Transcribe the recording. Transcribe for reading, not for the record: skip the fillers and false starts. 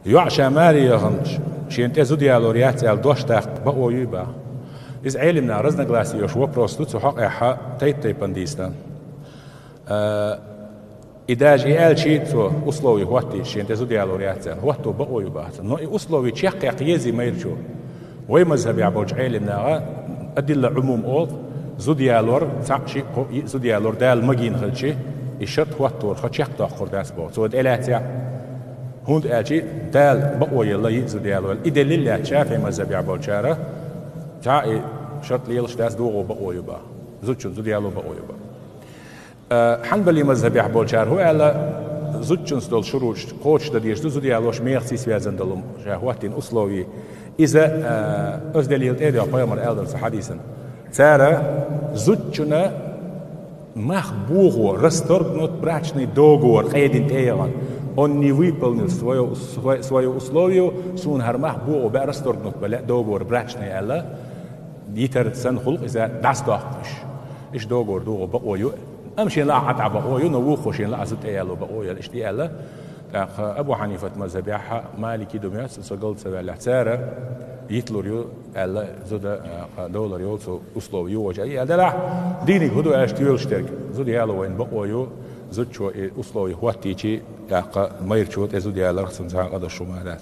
يعشى ماري يغنش شين تزودي على ريات على دوش تاخ بقويبا إذا علمنا رزنا غلاسي يوش وبروستوت حق إحا تيت بنديستان إداج إل شيء تو أصلوي وقتي شين تزودي على ريات على وقته بقويبا نو أصلوي تشيق يقيزي ما يرجو وي مذهب يعبوج علمنا أدلة عموم أول زوديالور تعشي زوديالور دال مجين خلشي الشرط وقتور خشيق تأخر داس بو سود إلاتيا هند أجي دال بقوي الله يزوديالور إذا لله شافي مذهب يعبوج شارة جاء شرط ليلش داس دوغو بقوي با زوجون زوديالور بقوي با حنبلي مذهب يعبوج شار هو على زوجون ستول شروش قوش دديش زوديالوش ميرسي سوازن دلهم شهواتين أصلوي إذا أزدليل إيدي أقيمر ألدن حديثا ترى زوجنا مخبوغو رستورنوت брачный договор قيدين تيغان он не выполнил свое условие сун هر مخبوغو برستورنوت بلا договор брачный ألا يتر سن خلق إذا دست أختش إيش договор دوغو بقويو أمشي لا عتع بقويو نوخو شين لا أزد أيالو بقويو إيش دي ألا أبو حنيفة مذهبيها مالكي دمياس سقلت سبع ترى يتلوريو ألا زود دولار يوصل أسلوب يوجه أي هذا ديني هدو أشتيول شترك زود يالو وين بقويو زود شو أسلوب هو تيجي ما يرشوت زود يالو رخصن زعق هذا الشو ما